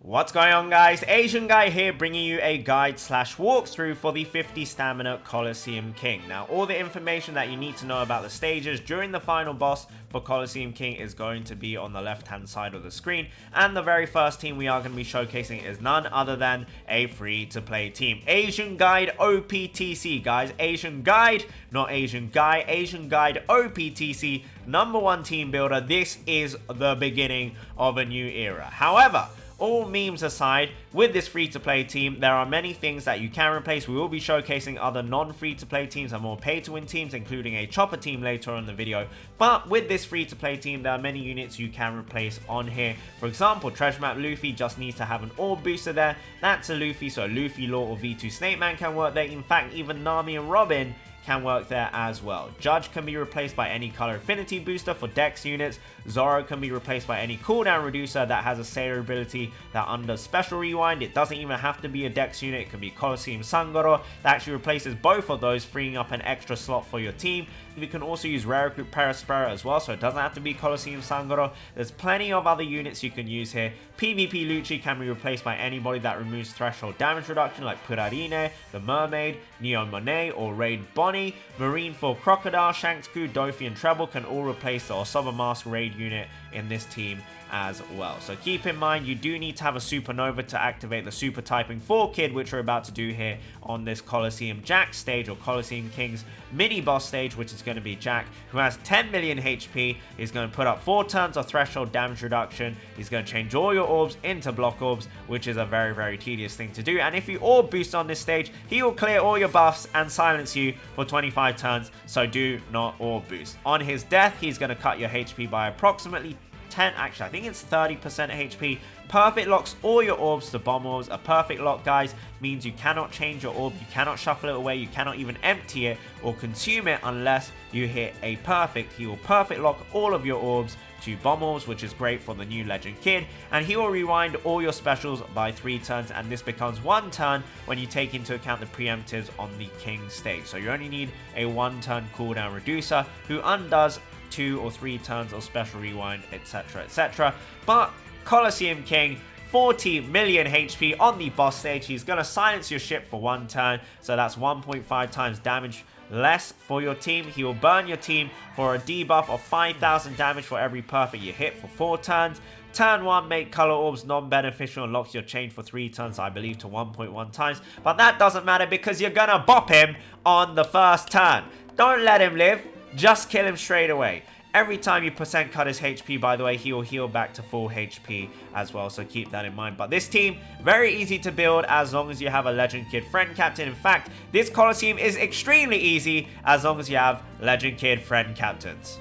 What's going on, guys? Asian Guy here, bringing you a guide slash walkthrough for the 50 stamina Colosseum King. Now, all the information that you need to know about the stages during the final boss for Colosseum King is going to be on the left hand side of the screen, and the very first team we are going to be showcasing is none other than a free to play team. Asian Guide OPTC, guys. Asian Guide, not Asian Guy. Asian Guide OPTC, #1 team builder. This is the beginning of a new era. However, all memes aside, with this free-to-play team, there are many things that you can replace. We will be showcasing other non-free-to-play teams and more pay-to-win teams, including a chopper team later on in the video. But with this free-to-play team, there are many units you can replace on here. For example, Treasure Map Luffy just needs to have an orb booster there. That's a Luffy, so Luffy, Law, or V2 Snake Man can work there. In fact, even Nami and Robin can work there as well. Judge can be replaced by any color affinity booster for Dex units. Zoro can be replaced by any cooldown reducer that has a sailor ability that undoes special rewind. It doesn't even have to be a Dex unit. It can be Colosseum Sangoro that actually replaces both of those, freeing up an extra slot for your team. We can also use Rare Recruit Perispera as well, so it doesn't have to be Colosseum Sangoro. There's plenty of other units you can use here. PvP Lucci can be replaced by anybody that removes threshold damage reduction, like Purarine, the Mermaid, Neo Monet, or Raid Bonnie. Marineford Crocodile, Shanks-Ku, Dofi, and Treble can all replace the Osoba Mask Raid unit in this team as well. So keep in mind, you do need to have a Supernova to activate the Super Typing 4 Kid, which we're about to do here on this Colosseum Jack stage, or Colosseum King's mini boss stage, which is going to be Jack, who has 10 million HP. He's going to put up 4 turns of threshold damage reduction. He's going to change all your orbs into block orbs, which is a very tedious thing to do. And if you orb boost on this stage, he will clear all your buffs and silence you for 25 turns, so do not orb boost. On his death, he's going to cut your HP by approximately 10, actually I think it's 30% HP. Perfect locks all your orbs to bomb orbs. A perfect lock, guys, means you cannot change your orb, you cannot shuffle it away, you cannot even empty it or consume it unless you hit a perfect. He will perfect lock all of your orbs to bomb orbs, which is great for the new Legend Kid, and he will rewind all your specials by 3 turns, and this becomes 1 turn when you take into account the preemptives on the King stage. So you only need a 1 turn cooldown reducer who undoes 2 or 3 turns of special rewind, etc, etc. But Colosseum King, 40 million HP on the boss stage. He's going to silence your ship for 1 turn, so that's 1.5 times damage less for your team. He will burn your team for a debuff of 5,000 damage for every perfect you hit for 4 turns. Turn 1, make color orbs non-beneficial and locks your chain for 3 turns, I believe, to 1.1 times. But that doesn't matter because you're going to bop him on the first turn. Don't let him live. Just kill him straight away. Every time you percent cut his HP, by the way, he will heal back to full HP as well, so keep that in mind. But this team, very easy to build as long as you have a Legend Kid friend captain. In fact, this Colosseum is extremely easy as long as you have Legend Kid friend captains.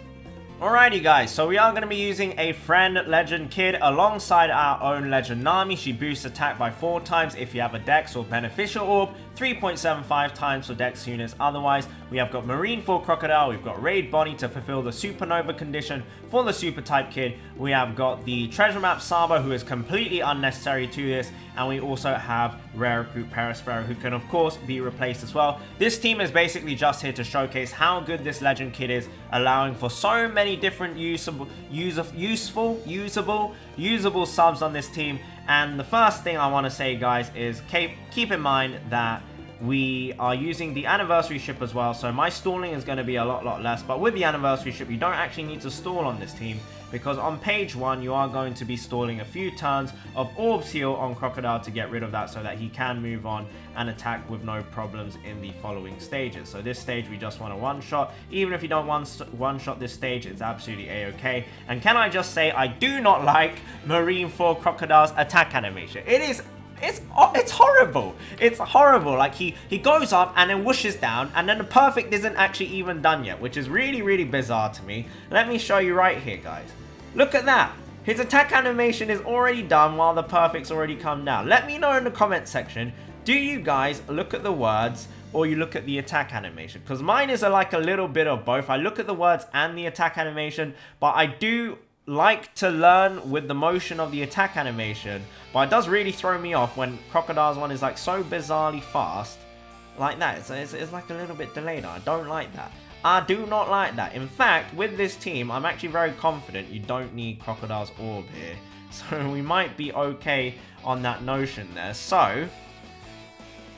Alrighty guys, so we are going to be using a friend Legend Kid alongside our own Legend Nami. She boosts attack by 4 times if you have a Dex or Beneficial Orb, 3.75 times for Dex units. Otherwise, we have got Marineford Crocodile, we've got Raid Bonnie to fulfill the Supernova condition for the Super Type Kid. We have got the Treasure Map Sabo, who is completely unnecessary to this, and we also have Rare Recruit Perispera, who can of course be replaced as well. This team is basically just here to showcase how good this Legend Kid is, allowing for so many different usable subs on this team. And the first thing I want to say, guys, is keep in mind that we are using the anniversary ship as well, so my stalling is going to be a lot less. But with the anniversary ship, you don't actually need to stall on this team, because on page 1 you are going to be stalling a few turns of Orbs Heal on Crocodile to get rid of that, so that he can move on and attack with no problems in the following stages. So this stage we just want a one-shot. Even if you don't one-shot this stage, it's absolutely a-okay. And can I just say, I do not like Marineford Crocodile's attack animation. It's horrible. It's horrible. Like he goes up and then whooshes down, and then the perfect isn't actually even done yet, which is really bizarre to me. Let me show you right here, guys. Look at that. His attack animation is already done while the perfect's already come down. Let me know in the comment section, do you guys look at the words or you look at the attack animation? Because mine is like a little bit of both. I look at the words and the attack animation, but I do like to learn with the motion of the attack animation. But it does really throw me off when Crocodile's one is like so bizarrely fast like that. It's like a little bit delayed. I don't like that. I do not like that. In fact, with this team, I'm actually very confident you don't need Crocodile's orb here. So we might be okay on that notion there. So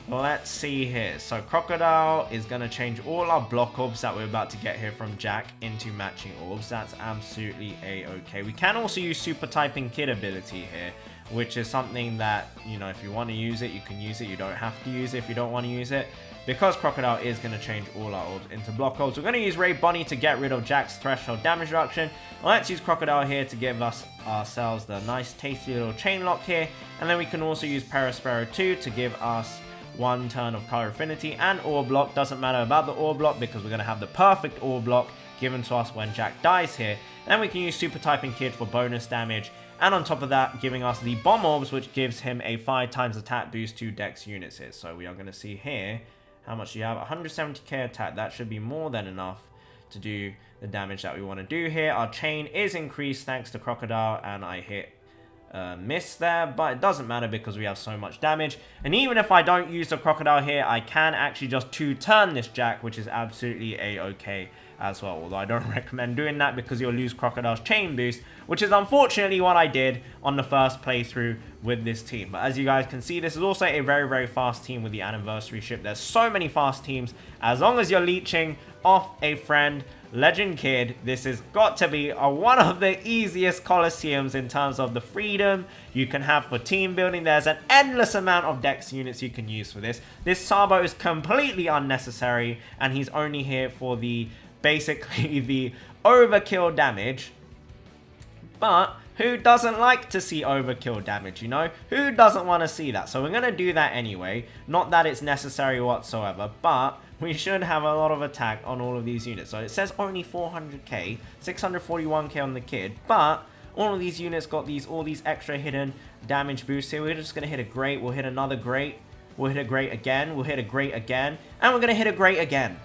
let's see here. So Crocodile is going to change all our block orbs that we're about to get here from Jack into matching orbs. That's absolutely a-okay. We can also use super typing kid ability here, which is something that, you know, if you want to use it, you can use it. You don't have to use it if you don't want to use it. Because Crocodile is going to change all our orbs into block orbs, we're going to use Ray Bonnie to get rid of Jack's threshold damage reduction. Let's use Crocodile here to give ourselves the nice tasty little chain lock here. And then we can also use Perispero 2 to give us 1 turn of color affinity and ore block. Doesn't matter about the ore block because we're going to have the perfect ore block given to us when Jack dies here. Then we can use super typing kid for bonus damage, and on top of that giving us the bomb orbs, which gives him a 5 times attack boost to dex units here. So we are going to see here, how much do you have? 170k attack. That should be more than enough to do the damage that we want to do here. Our chain is increased thanks to Crocodile, and I hit miss there, but it doesn't matter because we have so much damage. And even if I don't use the Crocodile here, I can actually just 2-turn this Jack, which is absolutely a-okay as well. Although I don't recommend doing that because you'll lose Crocodile's chain boost, which is unfortunately what I did on the first playthrough with this team. But as you guys can see, this is also a very, very fast team with the anniversary ship. There's so many fast teams. As long as you're leeching off a friend, Legend Kid, this has got to be one of the easiest Colosseums in terms of the freedom you can have for team building. There's an endless amount of dex units you can use for this. This Sabo is completely unnecessary, and he's only here for the basically the overkill damage. But who doesn't like to see overkill damage, you know? Who doesn't want to see that? So we're going to do that anyway. Not that it's necessary whatsoever, but we should have a lot of attack on all of these units. So it says only 400k, 641k on the Kid, but all of these units got all these extra hidden damage boosts here. We're just going to hit a great, we'll hit another great, we'll hit a great again, we'll hit a great again, and we're going to hit a great again.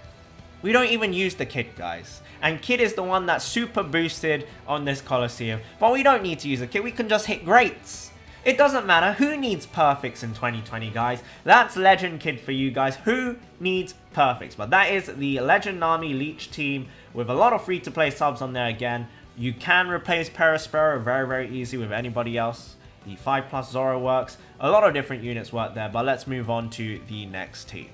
We don't even use the Kid, guys. And Kid is the one that's super boosted on this Colosseum. But we don't need to use the Kid. We can just hit greats. It doesn't matter. Who needs perfects in 2020, guys? That's Legend Kid for you guys. Who needs perfects? But that is the Legend Army Leech team with a lot of free-to-play subs on there again. You can replace Perispero very, very easy with anybody else. The 5+ Zoro works. A lot of different units work there. But let's move on to the next team.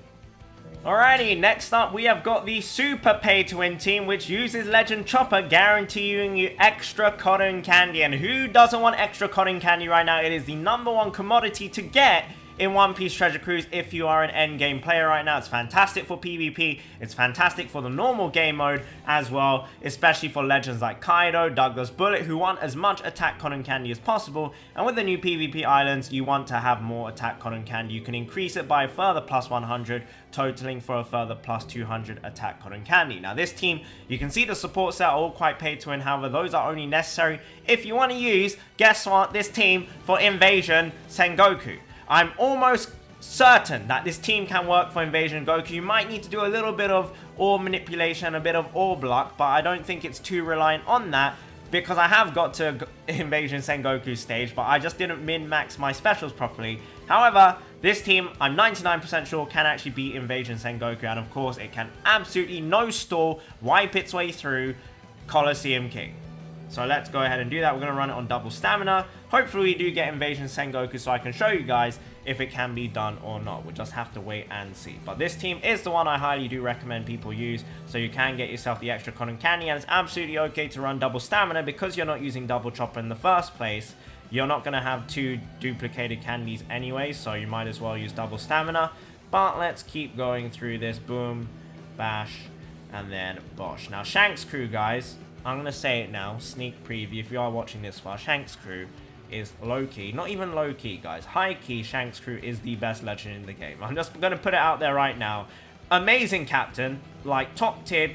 Alrighty, next up we have got the Super Pay-to-Win team, which uses Legend Chopper, guaranteeing you extra cotton candy. And who doesn't want extra cotton candy right now? It is the #1 commodity to get in One Piece Treasure Cruise if you are an endgame player right now. It's fantastic for PvP, it's fantastic for the normal game mode as well, especially for legends like Kaido, Douglas Bullet, who want as much attack cotton candy as possible. And with the new PvP islands, you want to have more attack cotton candy. You can increase it by a further +100, totaling for a further +200 attack cotton candy. Now this team, you can see the support set are all quite pay to win. However, those are only necessary if you want to use, guess what, this team for Invasion Sengoku. I'm almost certain that this team can work for Invasion Goku. You might need to do a little bit of ore manipulation, a bit of orb luck, but I don't think it's too reliant on that because I have got to Invasion Sengoku stage, but I just didn't min-max my specials properly. However, this team, I'm 99% sure, can actually beat Invasion Sengoku, and of course, it can absolutely no stall wipe its way through Colosseum King. So let's go ahead and do that. We're going to run it on double stamina. Hopefully we do get Invasion Sengoku so I can show you guys if it can be done or not. We'll just have to wait and see. But this team is the one I highly do recommend people use, so you can get yourself the extra cotton candy, and it's absolutely okay to run double stamina because you're not using double chopper in the first place. You're not going to have 2 duplicated candies anyway, so you might as well use double stamina. But let's keep going through this. Boom, bash, and then bosh. Now Shanks crew, guys, I'm going to say it now, sneak preview, if you are watching this far, Shanks crew is low-key. Not even low-key, guys. High-key, Shanks crew is the best legend in the game. I'm just going to put it out there right now. Amazing captain, like top tier,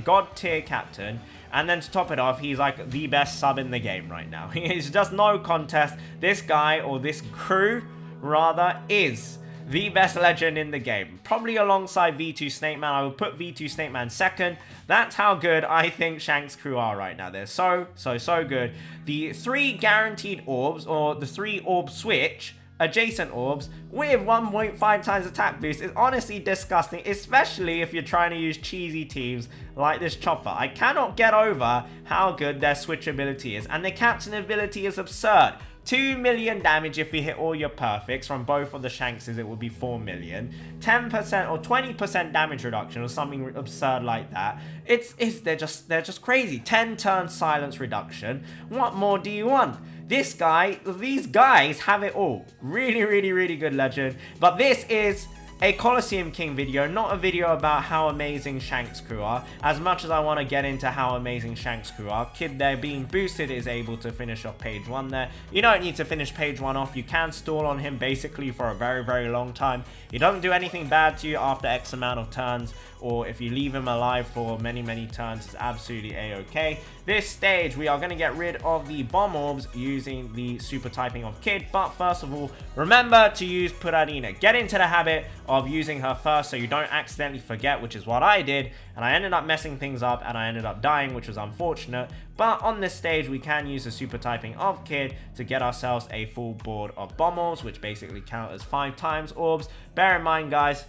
god tier captain. And then to top it off, he's like the best sub in the game right now. It's just no contest. This guy, or this crew, rather, is the best legend in the game. Probably alongside V2 Snake Man. I would put V2 Snake Man second. That's how good I think Shanks crew are right now. They're so good. The 3 guaranteed orbs, or the 3 orb switch adjacent orbs with 1.5 times attack boost is honestly disgusting, especially if you're trying to use cheesy teams like this Chopper. I cannot get over how good their switch ability is, and the captain ability is absurd. 2 million damage if we hit all your perfects. From both of the Shankses, it would be 4 million. 10% or 20% damage reduction or something absurd like that. They're just crazy. 10 turn silence reduction. What more do you want? These guys have it all. Really, really, really good legend. But this is a Colosseum King video, not a video about how amazing Shanks crew are. As much as I want to get into how amazing Shanks crew are, Kid there being boosted is able to finish off page 1 there. You don't need to finish page 1 off. You can stall on him basically for a very, very long time. He doesn't do anything bad to you after X amount of turns, or if you leave him alive for many, many turns, it's absolutely a-okay. This stage, we are going to get rid of the bomb orbs using the super typing of Kid. But first of all, remember to use Puradina. Get into the habit of using her first so you don't accidentally forget, which is what I did. And I ended up messing things up and I ended up dying, which was unfortunate. But on this stage, we can use the super typing of Kid to get ourselves a full board of bomb orbs, which basically count as 5 times orbs. Bear in mind, guys,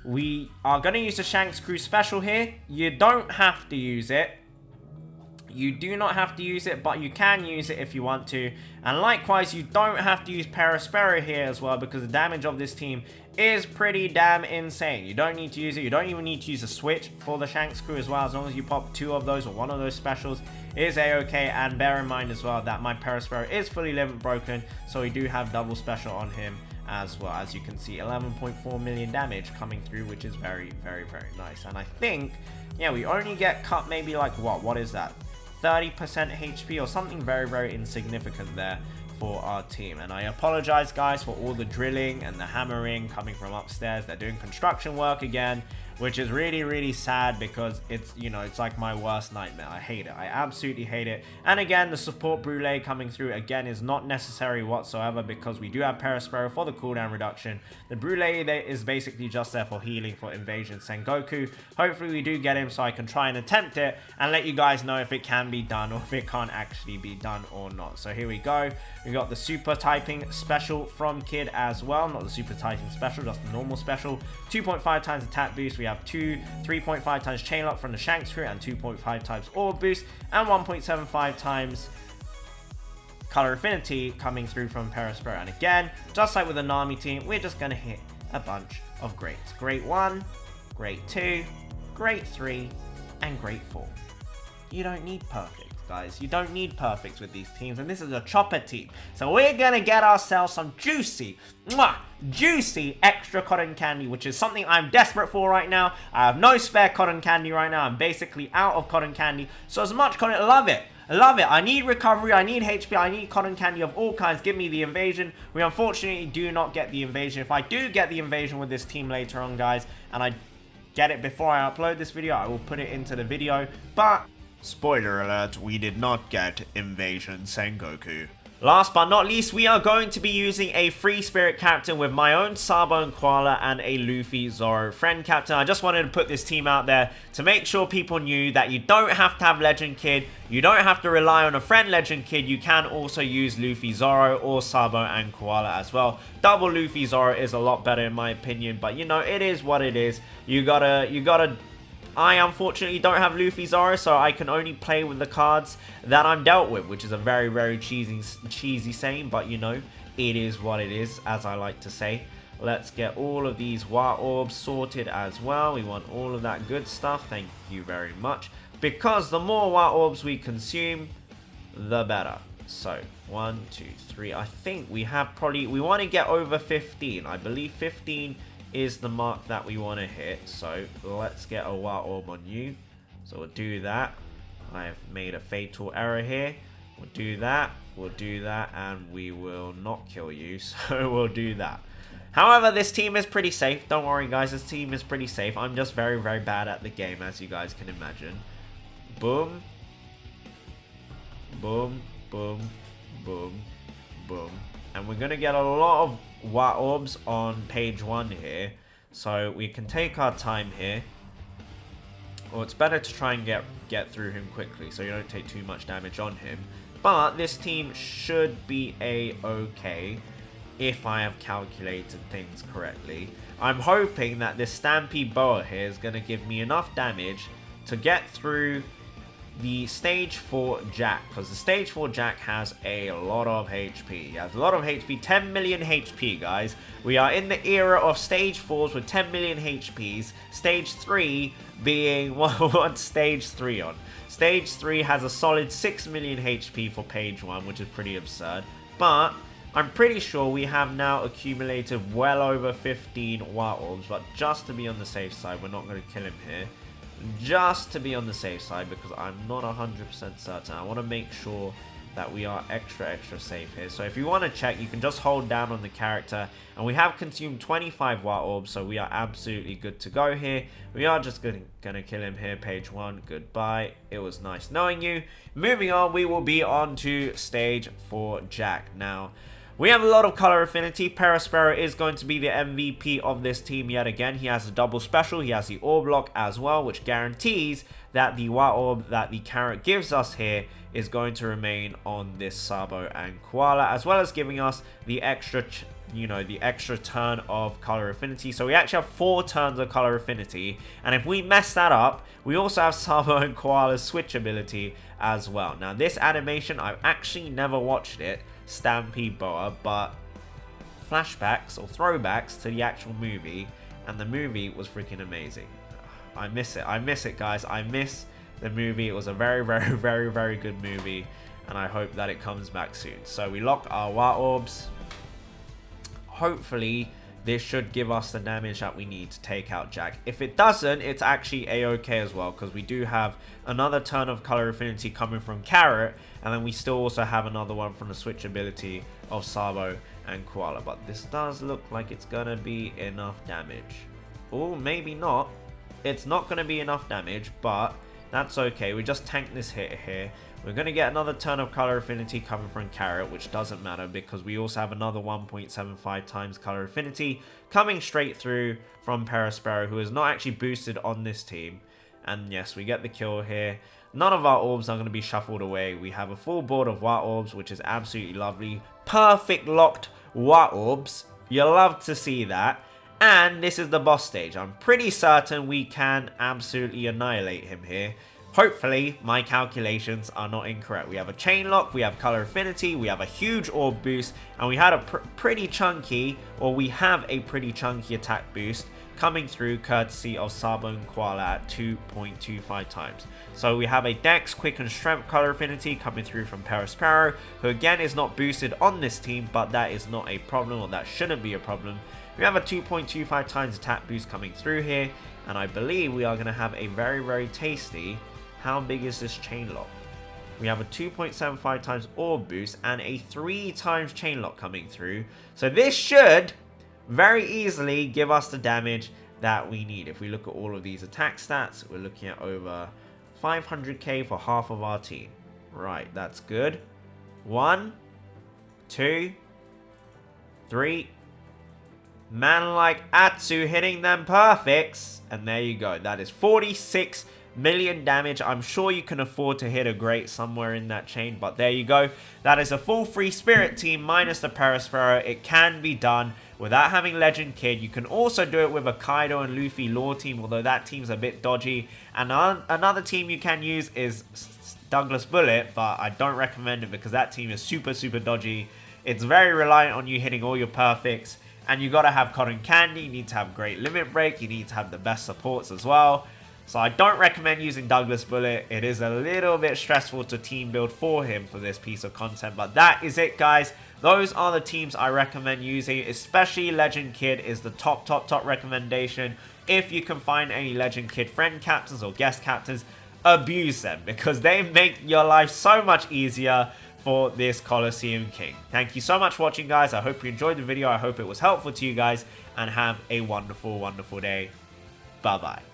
we are going to use the Shanks crew special here. You don't have to use it. You do not have to use it, but you can use it if you want to. And likewise, you don't have to use Perispero here as well, because the damage of this team is pretty damn insane. You don't need to use it. You don't even need to use a switch for the Shanks crew as well. As long as you pop 2 of those or 1 of those specials, is a-okay. And bear in mind as well that my Perispero is fully limit broken, so we do have double special on him as well. As you can see, 11.4 million damage coming through, which is very, very, very nice. And I think, yeah, we only get cut maybe like, what is that? 30% HP or something very, very insignificant there for our team. And I apologize, guys, for all the drilling and the hammering coming from upstairs. They're doing construction work again, which is really, really sad because it's, you know, it's like my worst nightmare. I hate it. I absolutely hate it. And again, the support Brule coming through again is not necessary whatsoever because we do have Perispero for the cooldown reduction. The Brule is basically just there for healing for Invasion Sengoku. Hopefully we do get him so I can try and attempt it and let you guys know if it can be done or if it can't actually be done or not. So here we go. We got the super typing special from Kid as well. Not the super typing special, just the normal special. 2.5 times attack boost. We have 3.5 times chain lock from the Shanks crew and 2.5 times orb boost and 1.75 times color affinity coming through from Perispero. And again, just like with the Nami team, we're just going to hit a bunch of greats. Great 1, great 2, great 3, and great 4. You don't need perfect, guys. You don't need perfects with these teams, and this is a chopper team. So we're going to get ourselves some juicy extra cotton candy, which is something I'm desperate for right now. I have no spare cotton candy right now. I'm basically out of cotton candy. So as much cotton, I love it. I love it. I need recovery. I need HP. I need cotton candy of all kinds. Give me the invasion. We unfortunately do not get the invasion. If I do get the invasion with this team later on, guys, and I get it before I upload this video, I will put it into the video. But spoiler alert, we did not get Invasion Sengoku. Last but not least, we are going to be using a free spirit captain with my own Sabo and Koala and a Luffy Zoro friend captain. I just wanted to put this team out there to make sure people knew that you don't have to have Legend Kid. You don't have to rely on a friend Legend Kid. You can also use Luffy Zoro or Sabo and Koala as well. Double Luffy Zoro is a lot better in my opinion, but you know, it is what it is. You gotta I unfortunately don't have Luffy Zoro, so I can only play with the cards that I'm dealt with, which is a very, very cheesy saying, but you know, it is what it is, as I like to say. Let's get all of these Wa Orbs sorted as well. We want all of that good stuff, thank you very much, because the more Wa Orbs we consume, the better. So, 1, 2, 3, I think we have we want to get over 15, I believe 15 is the mark that we want to hit. So let's get a Wa Orb on you. So we'll do that. I've made a fatal error here. We'll do that, and we will not kill you. So we'll do that. However, this team is pretty safe. Don't worry, guys, this team is pretty safe. I'm just very, very bad at the game, as you guys can imagine. Boom. Boom, boom, boom, boom. And we're going to get a lot of Wa Orbs on page 1 here, so we can take our time here. Or it's better to try and get through him quickly so you don't take too much damage on him. But this team should be a-okay if I have calculated things correctly. I'm hoping that this Stampede Boa here is going to give me enough damage to get through the stage 4 Jack, because the stage 4 Jack has a lot of HP. He has a lot of HP, 10 million HP, guys. We are in the era of stage 4s with 10 million HPs. Stage 3 being what stage 3 on. Stage 3 has a solid 6 million HP for page 1, which is pretty absurd. But I'm pretty sure we have now accumulated well over 15 Wild Orbs, but just to be on the safe side, we're not going to kill him here. Just to be on the safe side, because I'm not 100% certain. I want to make sure that we are extra safe here. So if you want to check, you can just hold down on the character, and we have consumed 25 Wild Orbs, so we are absolutely good to go here. We are just gonna kill him here. Page 1, goodbye. It was nice knowing you. Moving on, we will be on to stage 4 Jack. Now, we have a lot of color affinity. Perospero is going to be the MVP of this team yet again. He has a double special. He has the orb lock as well, which guarantees that the Wild Orb that the carrot gives us here is going to remain on this Sabo and Koala, as well as giving us the extra, the extra turn of color affinity. So we actually have 4 turns of color affinity, and if we mess that up, we also have Sabo and Koala's switch ability as well. Now, this animation, I've actually never watched it, Stampede Boa, but flashbacks or throwbacks to the actual movie, and the movie was freaking amazing. I miss it, guys. I miss the movie. It was a very good movie, and I hope that it comes back soon. So we lock our Wild Orbs. Hopefully this should give us the damage that we need to take out Jack. If it doesn't, it's actually a-okay as well, because we do have another turn of color affinity coming from Carrot, and then we still also have another one from the switch ability of Sabo and Koala. But this does look like it's gonna be enough damage. Oh, maybe not. It's not gonna be enough damage, but that's okay. We just tank this hit here. We're going to get another turn of color affinity coming from Carrot, which doesn't matter because we also have another 1.75 times color affinity coming straight through from Perospero, who is not actually boosted on this team. And yes, we get the kill here. None of our orbs are going to be shuffled away. We have a full board of Wild Orbs, which is absolutely lovely. Perfect locked Wild Orbs. You'll love to see that. And this is the boss stage. I'm pretty certain we can absolutely annihilate him here. Hopefully, my calculations are not incorrect. We have a chain lock, we have color affinity, we have a huge orb boost, and we had a pretty chunky attack boost coming through courtesy of Sabo and Koala at 2.25 times. So we have a Dex, Quick, and Strength color affinity coming through from Perospero, who again is not boosted on this team, but that is not a problem, or that shouldn't be a problem. We have a 2.25 times attack boost coming through here, and I believe we are going to have a very tasty. How big is this chain lock? We have a 2.75 times orb boost and a 3 times chain lock coming through. So this should very easily give us the damage that we need. If we look at all of these attack stats, we're looking at over 500k for half of our team. Right, that's good. 1, 2, 3. Man like Atsu hitting them perfects. And there you go. That is 46 million damage. I'm sure you can afford to hit a great somewhere in that chain, but there you go. That is a full free spirit team minus the Perospero. It can be done without having Legend Kid. You can also do it with a Kaido and Luffy lore team, although that team's a bit dodgy. And another team you can use is Douglas Bullet, but I don't recommend it because that team is super dodgy. It's very reliant on you hitting all your perfects, and you gotta have Cotton Candy. You need to have great limit break. You need to have the best supports as well. So I don't recommend using Douglas Bullet. It is a little bit stressful to team build for him for this piece of content. But that is it, guys. Those are the teams I recommend using. Especially Legend Kid is the top recommendation. If you can find any Legend Kid friend captains or guest captains, abuse them, because they make your life so much easier for this Colosseum King. Thank you so much for watching, guys. I hope you enjoyed the video. I hope it was helpful to you guys. And have a wonderful day. Bye-bye.